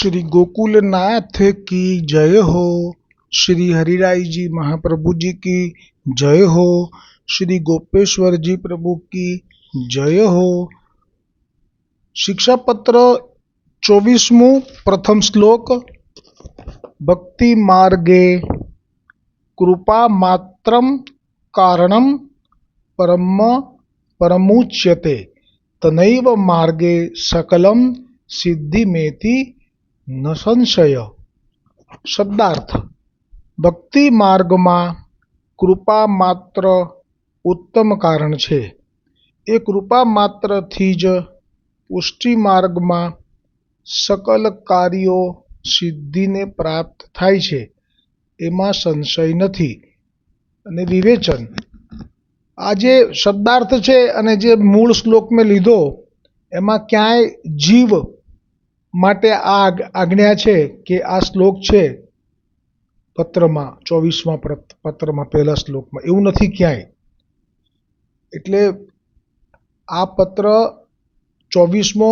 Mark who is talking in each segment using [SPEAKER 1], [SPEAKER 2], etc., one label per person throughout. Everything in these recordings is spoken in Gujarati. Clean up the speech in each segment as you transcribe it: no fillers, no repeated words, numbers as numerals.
[SPEAKER 1] श्री गोकुलनाथ की जय हो। श्री हरिराय जी महाप्रभु जी की जय हो। श्री गोपेश्वर जी प्रभु की जय हो। शिक्षापत्र 24मुं प्रथम श्लोक। भक्ति मार्गे कृपा मात्रम कारणम परमुच्यते तनैव मार्गे सकलम सिद्धिमेति न संशय। शब्दार्थ। भक्ति मार्गમાં કૃપા માત્ર ઉત્તમ કારણ છે. એ કૃપા માત્રથી જ પુષ્ટિ માર્ગમાં સકલ કાર્યો સિદ્ધિને પ્રાપ્ત થાય છે, એમાં સંશય નથી. અને વિવેચન. આ જે શબ્દાર્થ છે અને જે મૂળ શ્લોક મેં લીધો એમાં ક્યાંય જીવ માટે આ આજ્ઞા છે કે આ શ્લોક છે પત્રમાં 24મા પત્રમાં પહેલા શ્લોકમાં, એવું નથી ક્યાંય. એટલે આ પત્ર 24મો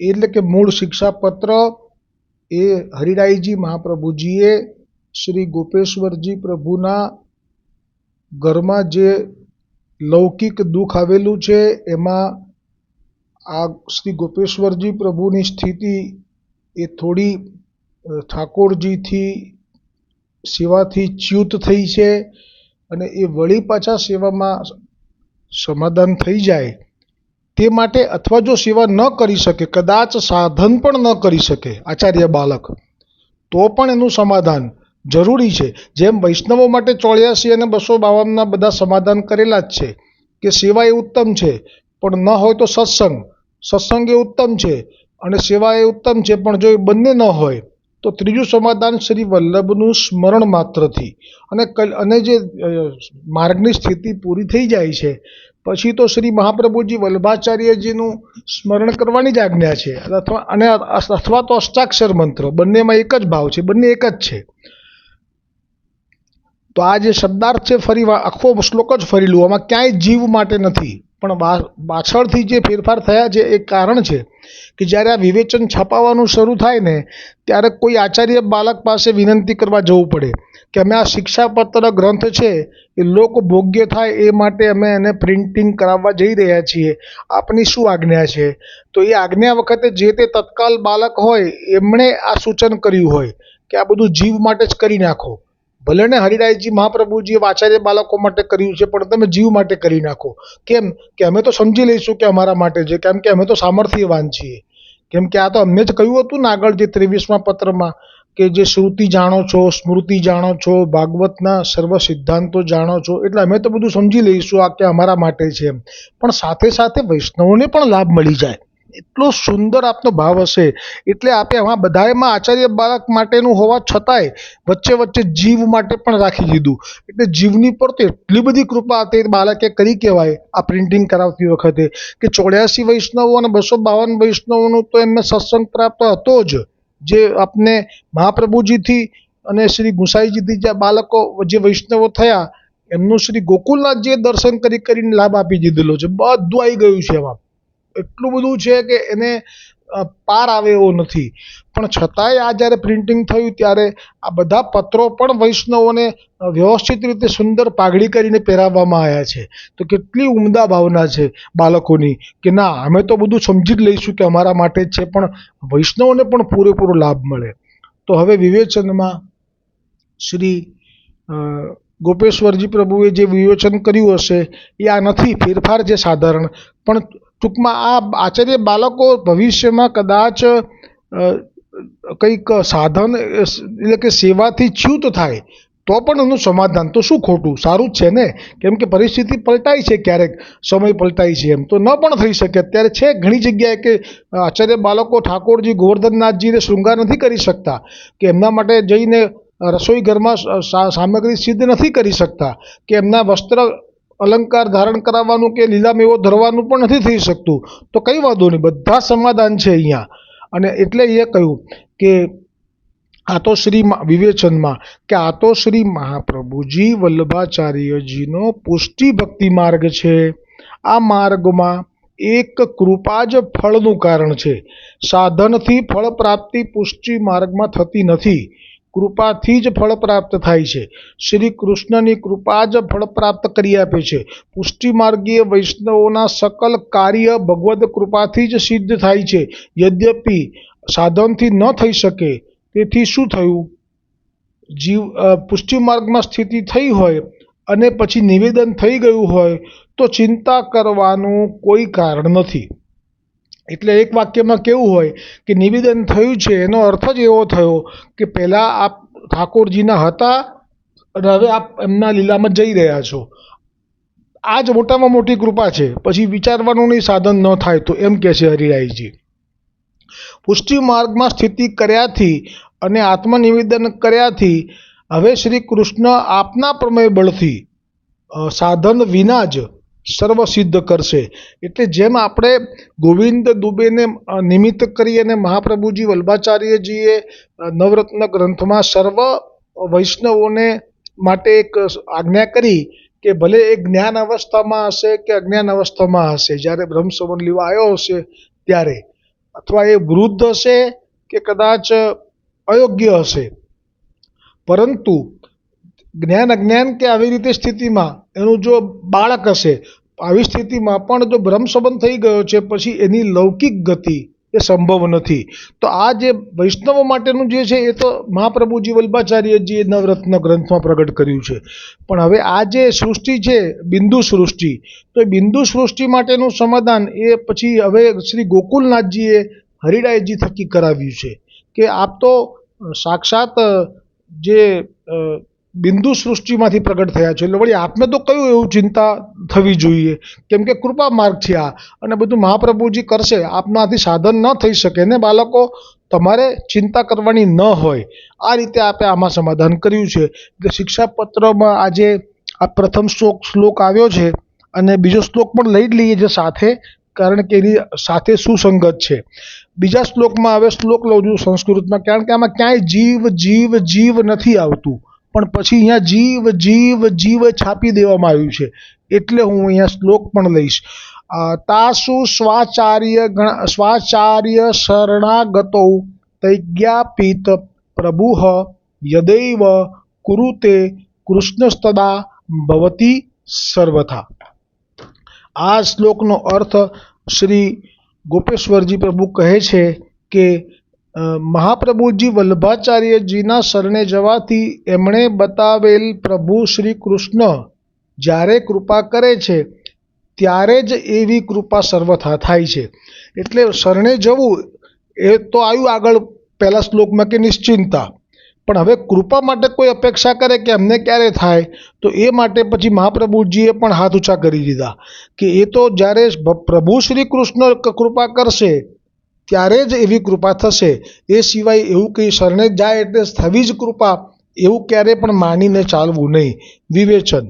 [SPEAKER 1] એટલે કે મૂળ શિક્ષાપત્ર એ હરિરાયજી મહાપ્રભુજીએ શ્રી ગોપેશ્વરજી પ્રભુના ઘરમાં જે લૌકિક દુઃખ આવેલું છે એમાં આ શ્રી ગોપેશ્વરજી પ્રભુની સ્થિતિ એ થોડી ઠાકોરજીથી સેવાથી ચ્યુત થઈ છે અને એ વળી પાછા સેવામાં સમાધાન થઈ જાય તે માટે, અથવા જો સેવા ન કરી શકે, કદાચ સાધન પણ ન કરી શકે આચાર્ય બાલક, તો પણ એનું સમાધાન જરૂરી છે. જેમ વૈષ્ણવો માટે 84 અને 252ના બધા સમાધાન કરેલા જ છે કે સેવા એ ઉત્તમ છે પણ ન હોય તો સત્સંગ એ ઉત્તમ છે અને સેવા એ ઉત્તમ છે, પણ જો એ બંને ન હોય તો ત્રીજું સમાધાન શ્રી વલ્લભનું સ્મરણ માત્રથી અને જે માર્ગની સ્થિતિ પૂરી થઈ જાય છે પછી તો શ્રી મહાપ્રભુજી વલ્લભાચાર્યજીનું સ્મરણ કરવાની જ આજ્ઞા છે, અથવા તો અષ્ટાક્ષર મંત્ર. બંનેમાં એક જ ભાવ છે, બંને એક જ છે. તો આ જે શબ્દાર્થ છે ફરી આખો શ્લોક જ ફરી લો, આમાં ક્યાંય જીવ માટે નથી, પણ પાછળથી જે ફેરફાર થયા છે એ કારણ છે કે જ્યારે આ વિવેચન છપાવવાનું શરૂ થાય ને ત્યારે કોઈ આચાર્ય બાલક પાસે વિનંતી કરવા જવું પડે કે અમે આ શિક્ષાપત્ર ગ્રંથ છે એ લોકભોગ્ય થાય એ માટે અમે એને પ્રિન્ટિંગ કરાવવા જઈ રહ્યા છીએ, આપની શું આજ્ઞા છે? તો એ આજ્ઞા વખતે જે તે તત્કાલ બાલક હોય એમણે આ સૂચન કર્યું હોય કે આ બધું જીવ માટે જ કરી નાખો. ભલે ને હરિરાયજી મહાપ્રભુજીએ આચાર્ય બાળકો માટે કર્યું છે પણ તમે જીવ માટે કરી નાખો. કેમ કે અમે તો સમજી લઈશું કે અમારા માટે છે, કેમ કે અમે તો સામર્થ્યવાન છીએ. કેમ કે આ તો અમને જ કહ્યું હતું ને આગળ જે 23મા પત્રમાં કે જે શ્રુતિ જાણો છો, સ્મૃતિ જાણો છો, ભાગવતના સર્વ સિદ્ધાંતો જાણો છો, એટલે અમે તો બધું સમજી લઈશું આ કે અમારા માટે છે. પણ સાથે સાથે વૈષ્ણવોને પણ લાભ મળી જાય એટલો સુંદર આપનો ભાવ હશે એટલે આપે આમાં બધામાં આચાર્ય બાળક માટેનું હોવા છતાંય વચ્ચે વચ્ચે જીવ માટે પણ રાખી દીધું. એટલે જીવની પર તો એટલી બધી કૃપા તે બાળકે કરી કહેવાય આ પ્રિન્ટિંગ કરાવતી વખતે કે 84 વૈષ્ણવો અને 252 વૈષ્ણવોનું તો એમને સત્સંગ પ્રાપ્ત હતો જ, જે આપને મહાપ્રભુજીથી અને શ્રી ગુસાઈજીથી જે બાળકો જે વૈષ્ણવો થયા એમનું શ્રી ગોકુલનાથજીએ દર્શન કરીને લાભ આપી દીધેલો છે. બધું આવી ગયું છે એમાં, એટલું બધું છે કે એને પાર આવે એવો નથી. પણ છતાંય આ જ્યારે પ્રિન્ટિંગ થયું ત્યારે આ બધા પત્રો પણ વૈષ્ણવોને વ્યવસ્થિત રીતે સુંદર પાઘડી કરીને પહેરાવવામાં આવ્યા છે. તો કેટલી ઉમદા ભાવના છે બાળકોની કે ના અમે તો બધું સમજી જ લઈશું કે અમારા માટે જ છે, પણ વૈષ્ણવોને પણ પૂરેપૂરો લાભ મળે. તો હવે વિવેચનમાં શ્રી ગોપેશ્વરજી પ્રભુએ જે વિવેચન કર્યું હશે એ આ નથી, ફેરફાર છે સાધારણ. પણ ટૂંકમાં આ આચાર્ય બાળકો ભવિષ્યમાં કદાચ કંઈક સાધન એટલે કે સેવાથી ચ્યુત થાય તો પણ એનું સમાધાન તો શું ખોટું, સારું જ છે ને. કેમ કે પરિસ્થિતિ પલટાય છે, ક્યારેક સમય પલટાય છે, એમ તો ન પણ થઈ શકે. અત્યારે છે ઘણી જગ્યાએ કે આચાર્ય બાળકો ઠાકોરજી ગોવર્ધનનાથજીને શૃંગાર નથી કરી શકતા કે એમના માટે જઈને રસોઈ ઘરમાં સામગ્રી સિદ્ધ નથી કરી શકતા કે એમના વસ્ત્ર અલંકાર ધારણ કરાવવાનું કે લીલા મેવો ધરવાનું પણ નથી થઈ શકતું. તો કંઈ વાંધો નહીં, બધા સમાધાન છે અહીંયા. અને એટલે એ કહ્યું કે આ તો શ્રી વિવેચનમાં કે આ તો શ્રી મહાપ્રભુજી વલ્લભાચાર્યજીનો પુષ્ટિ ભક્તિ માર્ગ છે. આ માર્ગમાં એક કૃપા જ ફળનું કારણ છે. સાધનથી ફળ પ્રાપ્તિ પુષ્ટિ માર્ગમાં થતી નથી, કૃપાથી જ ફળ પ્રાપ્ત થાય છે. શ્રી કૃષ્ણની કૃપા જ ફળ પ્રાપ્ત કરી આપે છે. પુષ્ટિ માર્ગીય વૈષ્ણવોના સકલ કાર્ય ભગવદ કૃપાથી જ સિદ્ધ થાય છે. યદ્યપિ સાધનથી ન થઈ શકે, તેથી શું થયું? પુષ્ટિ માર્ગમાં સ્થિતિ થઈ હોય અને પછી નિવેદન થઈ ગયું હોય તો ચિંતા કરવાનું કોઈ કારણ નથી. એટલે એક વાક્યમાં કેવું હોય કે નિવેદન થયું છે, એનો અર્થ જ એવો થયો કે પહેલાં આપ ઠાકોરજીના હતા અને હવે આપ એમના લીલામાં જઈ રહ્યા છો. આ જ મોટામાં મોટી કૃપા છે. પછી વિચારવાનું નહીં સાધન ન થાય તો, એમ કહે છે હરિરાયજી. પુષ્ટિ માર્ગમાં સ્થિતિ કર્યાથી અને આત્મનિવેદન કર્યાથી હવે શ્રી કૃષ્ણ આપના પ્રમેય બળથી સાધન વિના જ સર્વ સિદ્ધ કરશે. એટલે જેમ આપણે ગોવિંદ દુબેને નિમિત્ત કરી અને મહાપ્રભુજી વલ્ભાચાર્યજીએ નવરત્ન ગ્રંથમાં સર્વ વૈષ્ણવોને માટે એક આજ્ઞા કરી કે ભલે એ જ્ઞાન અવસ્થામાં હશે કે અજ્ઞાન અવસ્થામાં હશે, જ્યારે બ્રહ્મસંબંધ લેવા આવ્યો હશે ત્યારે, અથવા એ વૃદ્ધ હશે કે કદાચ અયોગ્ય હશે, પરંતુ જ્ઞાન અજ્ઞાન કે આવી રીતે સ્થિતિમાં એનું જો બાળક હશે, આવી સ્થિતિમાં પણ જો બ્રહ્મ સંબંધ થઈ ગયો છે, પછી એની લૌકિક ગતિ એ સંભવ નથી. તો આ જે વૈષ્ણવો માટેનું જે છે એ તો મહાપ્રભુજી વલ્ભાચાર્યજીએ નવરત્ન ગ્રંથમાં પ્રગટ કર્યું છે. પણ હવે આ જે સૃષ્ટિ છે બિંદુ સૃષ્ટિ, તો એ બિંદુ સૃષ્ટિ માટેનું સમાધાન એ પછી હવે શ્રી ગોકુલનાથજીએ હરિરાયજી થકી કરાવ્યું છે કે આપ તો સાક્ષાત જે બિંદુ સૃષ્ટિમાંથી પ્રગટ થયા છે, એટલે વળી આપને તો કયું એવું ચિંતા થવી જોઈએ, કેમ કે કૃપા માર્ગ છે આ, અને બધું મહાપ્રભુજી કરશે, આપનાથી સાધન ન થઈ શકે ને બાળકો, તમારે ચિંતા કરવાની ન હોય. આ રીતે આપે આમાં સમાધાન કર્યું છે. એટલે શિક્ષાપત્રમાં આજે આ પ્રથમ શ્લોક આવ્યો છે અને બીજો શ્લોક પણ લઈ જ લઈએ છે સાથે, કારણ કે એની સાથે સુસંગત છે. બીજા શ્લોકમાં હવે શ્લોક લઉં છું સંસ્કૃતમાં, કારણ કે આમાં ક્યાંય જીવ જીવ જીવ નથી આવતું, પણ પછી અહીંયા જીવ જીવ જીવ છાપી દેવામાં આવ્યું છે, એટલે હું અહીંયા શ્લોક પણ લઈશ. તાસુ સ્વાચાર્ય શરણાગતો તૈજ્ઞાપિત પ્રભુઃ યદૈવ કુરુતે કૃષ્ણસ્તદા ભવતી સર્વથા. આ શ્લોકનો અર્થ શ્રી ગોપેશ્વરજી પ્રભુ કહે છે કે મહાપ્રભુજી વલ્ભાચાર્યજીના શરણે જવાથી એમણે બતાવેલ પ્રભુ શ્રી કૃષ્ણ જ્યારે કૃપા કરે છે ત્યારે જ એવી કૃપા સર્વથા થાય છે. એટલે શરણે જવું એ તો આવ્યું આગળ પહેલા શ્લોકમાં કે નિશ્ચિંતા, પણ હવે કૃપા માટે કોઈ અપેક્ષા કરે કે અમને ક્યારે થાય, તો એ માટે પછી મહાપ્રભુજીએ પણ હાથ ઊંચા કરી દીધા કે એ તો જ્યારે પ્રભુ શ્રી કૃષ્ણ કૃપા કરશે ત્યારે જ એવી કૃપા થશે, એ સિવાય એવું કંઈ શરણે જાય એટલે થવી જ કૃપા એવું ક્યારે પણ માનીને ચાલવું નહીં. વિવેચન.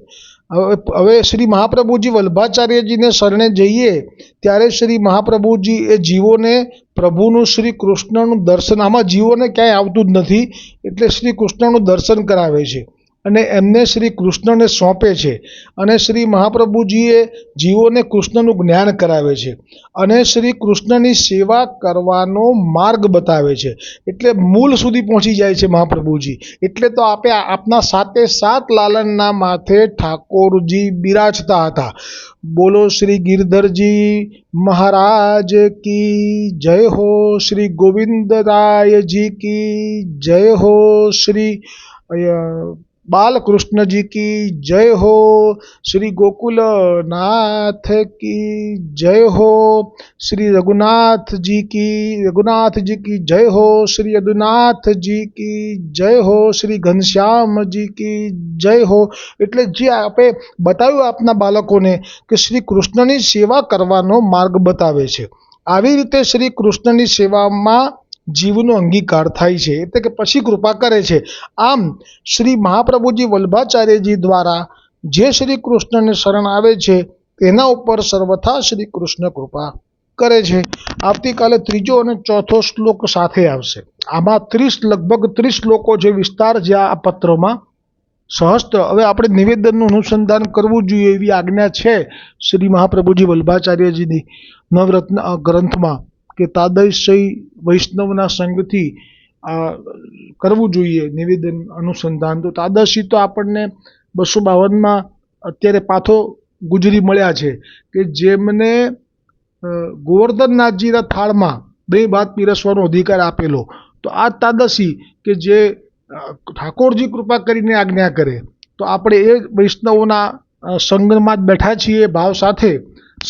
[SPEAKER 1] હવે શ્રી મહાપ્રભુજી વલ્ભાચાર્યજીને શરણે જઈએ ત્યારે શ્રી મહાપ્રભુજી એ જીવોને પ્રભુનું શ્રી કૃષ્ણનું દર્શન, આમાં જીવોને ક્યાંય આવતું જ નથી, એટલે શ્રી કૃષ્ણનું દર્શન કરાવે છે અને એમને શ્રી કૃષ્ણને સોંપે છે, અને શ્રી મહાપ્રભુજીએ જીવોને કૃષ્ણનું જ્ઞાન કરાવે છે અને શ્રી કૃષ્ણની સેવા કરવાનો માર્ગ બતાવે છે. એટલે મૂળ સુધી પહોંચી જાય છે મહાપ્રભુજી. એટલે તો આપના સાતે સાત લાલનના માથે ઠાકોરજી બિરાજતા હતા. બોલો શ્રી ગિરધરજી મહારાજ કી જય હો, શ્રી ગોવિંદરાયજી કી જય હો, શ્રી बालकृष्ण जी की जय हो, श्री गोकुलनाथ की जय हो, श्री रघुनाथ जी की जय हो, श्री यदुनाथ जी की जय हो, श्री घनश्याम जी की जय हो. એટલે જે આપે બતાવ્યું આપના બાળકોને કે શ્રી કૃષ્ણની સેવા કરવાનો માર્ગ બતાવે છે, આવી રીતે શ્રી કૃષ્ણની સેવામાં જીવનો અંગીકાર થાય છે, એટલે કે પછી કૃપા કરે છે. આમ શ્રી મહાપ્રભુજી વલ્ભાચાર્યજી દ્વારા જે શ્રી કૃષ્ણને શરણ આવે છે તેના ઉપર સર્વથા શ્રી કૃષ્ણ કૃપા કરે છે. આવતીકાલે ત્રીજો અને ચોથો શ્લોક સાથે આવશે. આમાં લગભગ 30 શ્લોકો છે વિસ્તાર જે આ પત્રમાં, સહસ્ત્ર હવે આપણે નિવેદનનું અનુસંધાન કરવું જોઈએ એવી આજ્ઞા છે શ્રી મહાપ્રભુજી વલ્ભાચાર્યજીની નવરત્ન ગ્રંથમાં કે તાદૈશય વૈષ્ણવના સંગથી આ કરવું જોઈએ નિવેદન અનુસંધાન. તો તાદશી તો આપણને 252માં અત્યારે પાથો ગુજરી મળ્યા છે કે જેમને ગોવર્ધનનાથજીના થાળમાં દહીં ભાત પીરસવાનો અધિકાર આપેલો. તો આ તાદશી કે જે ઠાકોરજી કૃપા કરીને આજ્ઞા કરે. તો આપણે એ વૈષ્ણવોના સંગમાં જ બેઠા છીએ ભાવ સાથે.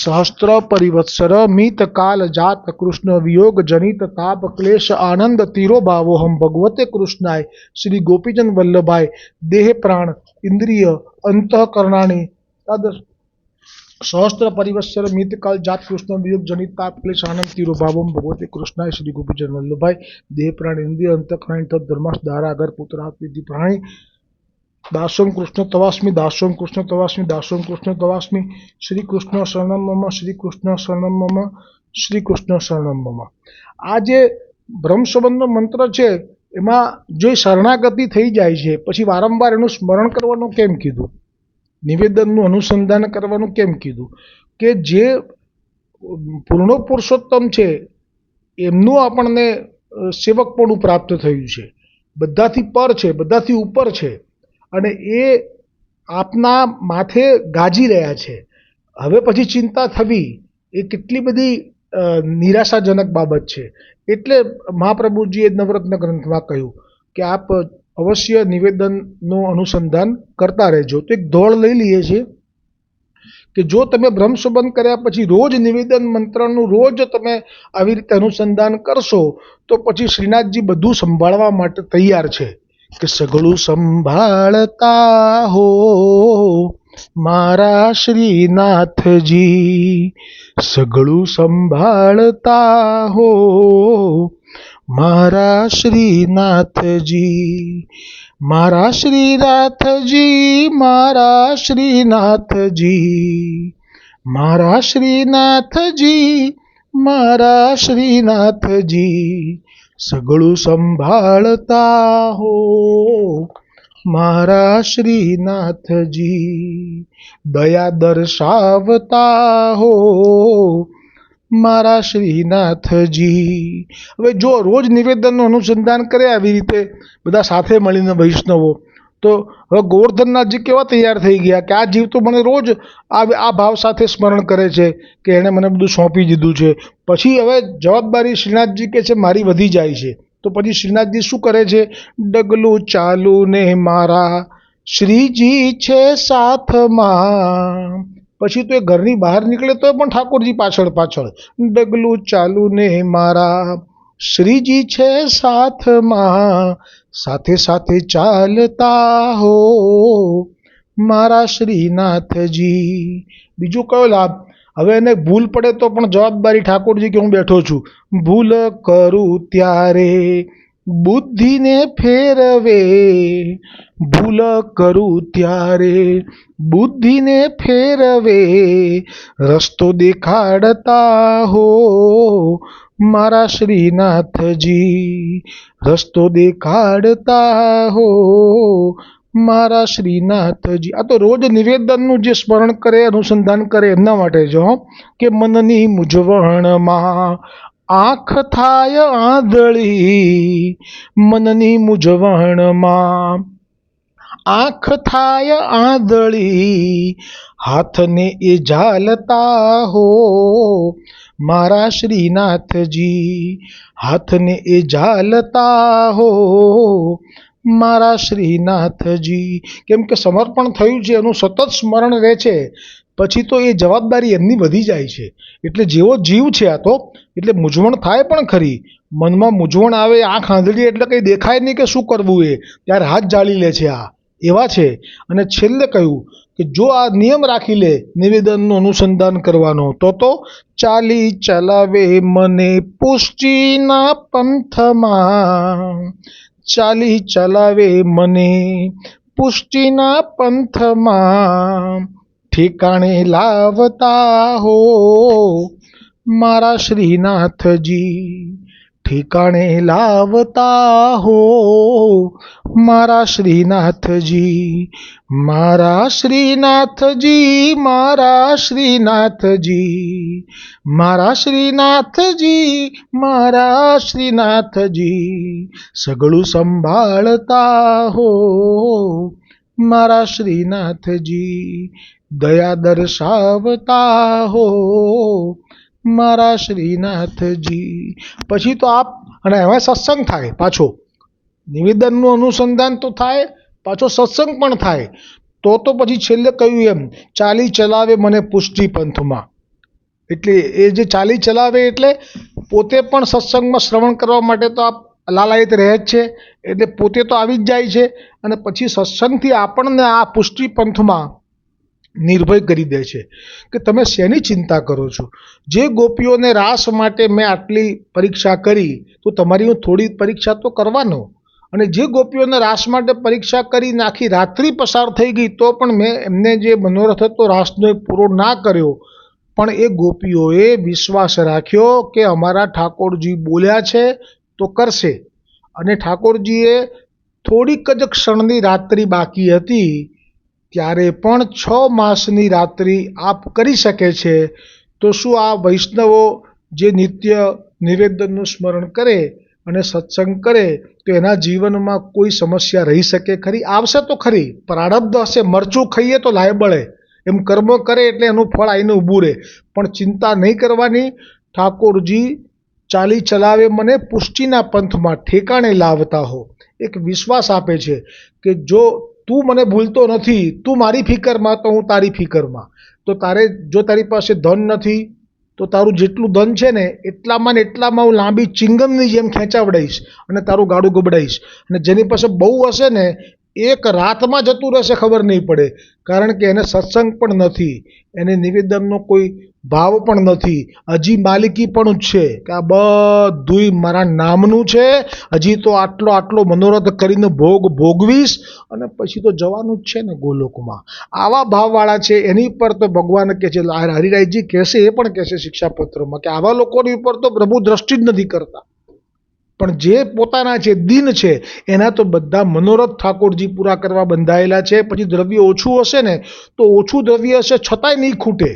[SPEAKER 1] સહસ્ત્ર પરિવત્સર મિત કાલ જાત કૃષ્ણ વિયોગ જનિત તાપ ક્લેશ આનંદ તીરો ભાવોહમ ભગવતે કૃષ્ણાય શ્રી ગોપીચંદ વલ્લભાય દેહ પ્રાણ ઇન્દ્રિય અંતઃકરણાની સહસ્ત્ર પરિવત્સર મિત કાલ જાત કૃષ્ણ વિયોગ જનિત તાપ ક્લેશ આનંદ તીરો ભાવોહમ ભગવતે કૃષ્ણાય શ્રી ગોપીચંદ વલ્લભાય દેહ પ્રાણ ઇન્દ્રિય અંતઃકરણાની તદ ધર્માસ દારા અગર પુત્રાત વિધિ પ્રાણી દાસોમ કૃષ્ણ તવાસ્મી દાસોમ કૃષ્ણ તવાસ્મી દાસોમ કૃષ્ણ તવાસ્મી શ્રી કૃષ્ણ શરણમ મમ શ્રી કૃષ્ણ શરણમ મમ શ્રી કૃષ્ણ શરણમ મમ. આ જે બ્રહ્મ સંબંધનો મંત્ર છે એમાં જે શરણાગતિ થઈ જાય છે પછી વારંવાર એનું સ્મરણ કરવાનું કેમ કીધું, નિવેદનનું અનુસંધાન કરવાનું કેમ કીધું? કે જે પૂર્ણ પુરુષોત્તમ છે એમનું આપણને સેવકપણું પ્રાપ્ત થયું છે, બધાથી પર છે, બધાથી ઉપર છે અને એ આપના માથે ગાજી રહ્યા છે. હવે પછી ચિંતા થવી એ કેટલી બધી નિરાશાજનક બાબત છે. એટલે મહાપ્રભુજીએ નવરત્ન ગ્રંથમાં કહ્યું કે આપ અવશ્ય નિવેદનનું અનુસંધાન કરતા રહેજો. તો એક દોડ લઈ લઈએ છીએ કે જો તમે બ્રહ્મ સંબંધ કર્યા પછી રોજ નિવેદન મંત્રનું રોજ તમે આવી રીતે અનુસંધાન કરશો તો પછી શ્રીનાથજી બધું સંભાળવા માટે તૈયાર છે કે સઘળું સંભાળતા હો મારા શ્રીનાથજી, સઘળું સંભાળતા હો મારા શ્રીનાથજી, મારા શ્રીનાથજી, મારા શ્રીનાથજી, મારા શ્રીનાથજી, મારા શ્રીનાથજી, સઘળું સંભાળતા હો મારા શ્રીનાથજી, દયા દર્શાવતા હો મારા શ્રીનાથજી. હવે જો રોજ નિવેદનનું અનુસંધાન કરે આવી રીતે બધા સાથે મળીને વૈષ્ણવો, તો હવે ગોવર્ધનનાથજી કેવા તૈયાર થઈ ગયા કે આ જીવ તો મને રોજ આ ભાવ સાથે સ્મરણ કરે છે કે એણે મને બધું સોંપી દીધું છે. પછી હવે જવાબદારી શ્રીનાથજી કે છે મારી વધી જાય છે. તો પછી શ્રીનાથજી શું કરે છે? ડગલું ચાલુ ને મારા શ્રીજી છે સાથમાં. પછી તો એ ઘરની બહાર નીકળે તો પણ ઠાકોરજી પાછળ પાછળ. ડગલું ચાલુ ને મારા શ્રીજી છે સાથમાં, સાથે સાથે ચાલતા હો મારા શ્રીનાથજી. બીજું કયો લાભ? હવે એને ભૂલ પડે તો પણ જવાબદારી ઠાકોરજી કે હું બેઠો છું. ભૂલ કરું ત્યારે બુદ્ધિને ફેરવે, ભૂલ કરું ત્યારે બુદ્ધિને ફેરવે, રસ્તો દેખાડતા હો મારા શ્રીનાથજી, રસ્તો દેખાડતા હો મારા શ્રીનાથજી. આ તો રોજ નિવેદનનું જે સ્મરણ કરે અનુસંધાન કરે એમના માટે જો કે મનની મૂંઝવણમાં આંખ થાય આંધળી, મનની મૂંઝવણમાં આંખ થાય આંધળી, હાથને એ ઝાલતા હો મારા શ્રીનાથજી, હાથને એ ઝાલતા હો મારા શ્રીનાથજી. કેમ કે સમર્પણ થયું છે એનું સતત સ્મરણ રહે છે પછી તો એ જવાબદારી એમની વધી જાય છે. એટલે જેવો જીવ છે આ તો, એટલે મૂંઝવણ થાય પણ ખરી, મનમાં મૂંઝવણ આવે, આંખ આંધળી એટલે કંઈ દેખાય નહીં કે શું કરવું એ, ત્યારે હાથ જાળી લે છે. આ એવા છે. અને છેલ્લે કહ્યું કે જો આ નિયમ રાખી લે નિવેદનનું અનુસંધાન કરવાનો તો ચાલી ચલાવે મને પુષ્ટિના પંથમાં, ચાલી ચલાવે મને પુષ્ટિના પંથમાં, ઠેકાણે લાવતા હો મારા શ્રીનાથજી, ठिकाणे लावता हो मारा श्रीनाथजी, मारा श्रीनाथजी, मारा श्रीनाथजी, मारा श्रीनाथजी, मारा श्रीनाथजी, सगळું સંભાળતા હો મારા શ્રીનાથજી, દયા દર્શાવતા હો મારા શ્રીનાથજી. પછી તો આપ અને એમાં સત્સંગ થાય, પાછો નિવેદનનું અનુસંધાન તો થાય, પાછો સત્સંગ પણ થાય. તો પછી છેલ્લે કહ્યું એમ, ચાલી ચલાવે મને પુષ્ટિ પંથમાં. એટલે એ જે ચાલી ચલાવે એટલે પોતે પણ સત્સંગમાં શ્રવણ કરવા માટે તો આપ લાલાયિત રહે જ છે, એટલે પોતે તો આવી જ જાય છે, અને પછી સત્સંગથી આપણને આ પુષ્ટિ પંથમાં નિર્ભય કરી દે છે કે તમે શેની ચિંતા કરો છો. જે ગોપીઓને રાસ માટે મેં આટલી પરીક્ષા કરી, તો તમારી હું થોડી પરીક્ષા તો કરવાનો. અને જે ગોપીઓને રાસ માટે પરીક્ષા કરી આખી રાત્રિ પસાર થઈ ગઈ, તો પણ મેં એમને જે મનોરથ હતો રાસનો પૂરો ના કર્યો, પણ એ ગોપીઓએ વિશ્વાસ રાખ્યો કે અમારા ઠાકોરજી બોલ્યા છે તો કરશે. અને ઠાકોરજીએ થોડીક જ ક્ષણની રાત્રિ બાકી હતી, ત્યારે પણ 6 માસની રાત્રિ આપ કરી શકે છે. તો શું આ વૈષ્ણવો જે નિત્ય નિવેદનનું સ્મરણ કરે અને સત્સંગ કરે, તો એના જીવનમાં કોઈ સમસ્યા રહી શકે ખરી? આવશે તો ખરી, પ્રારબ્ધ હશે. મરચું ખાઈએ તો લાય બળે, એમ કર્મ કરે એટલે એનું ફળ આવીને ઊભું રહે. પણ ચિંતા નહીં કરવાની. ઠાકોરજી ચાલી ચલાવે મને પુષ્ટિના પંથમાં, ઠેકાણે લાવતા હો. એક વિશ્વાસ આપે છે કે જો તું મને ભૂલતો નથી, તું મારી ફિકરમાં તો હું તારી ફિકરમાં. તો જો તારી પાસે ધન નથી, તો તારું જેટલું ધન છે ને એટલામાં હું લાંબી ચિંગમની જેમ ખેંચાવડાવીશ અને તારું ગાડું ગબડાવીશ. અને જેની પાસે બહુ હશે ને, એક રાતમાં જતું રહેશે, ખબર નહીં પડે. કારણ કે એને સત્સંગ પણ નથી, એને નિવેદનનો કોઈ ભાવ પણ નથી, હજી માલિકી પણ જ છે કે આ બધુંય મારા નામનું છે, હજી તો આટલો મનોરથ કરીને ભોગવીશ અને પછી તો જવાનું જ છે ને ગોલોકમાં. આવા ભાવવાળા છે, એની પર તો ભગવાન કહે છે, હરિરાયજી કહેશે, એ પણ કહેશે શિક્ષાપત્રમાં કે આવા લોકોની ઉપર તો પ્રભુ દ્રષ્ટિ જ નથી કરતા. પણ જે પોતાના છે, દિન છે, એના તો બધા મનોરથ ઠાકોરજી પૂરા કરવા બંધાયેલા છે. પછી દ્રવ્ય ઓછું હશે ને, તો ઓછું દ્રવ્ય હશે છતાંય નહીં ખૂટે.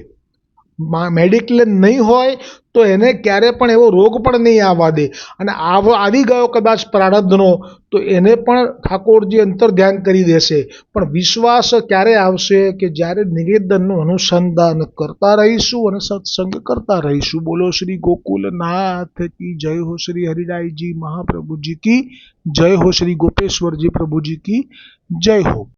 [SPEAKER 1] મેડિક્લેમ નહીં હોય તો એને ક્યારે પણ એવો રોગ પણ નહીં આવવા દે. અને આવી ગયો કદાચ પ્રારબ્ધનો, તો એને પણ ઠાકોરજી અંતર ધ્યાન કરી દેશે. પણ વિશ્વાસ ક્યારે આવશે કે જ્યારે નિવેદનનું અનુસંધાન કરતા રહીશું અને સત્સંગ કરતા રહીશું. બોલો શ્રી ગોકુલનાથ કી જય હો, શ્રી હરિરાયજી મહાપ્રભુજી કી જય હો, શ્રી ગોપેશ્વરજી પ્રભુજી કી જય હો.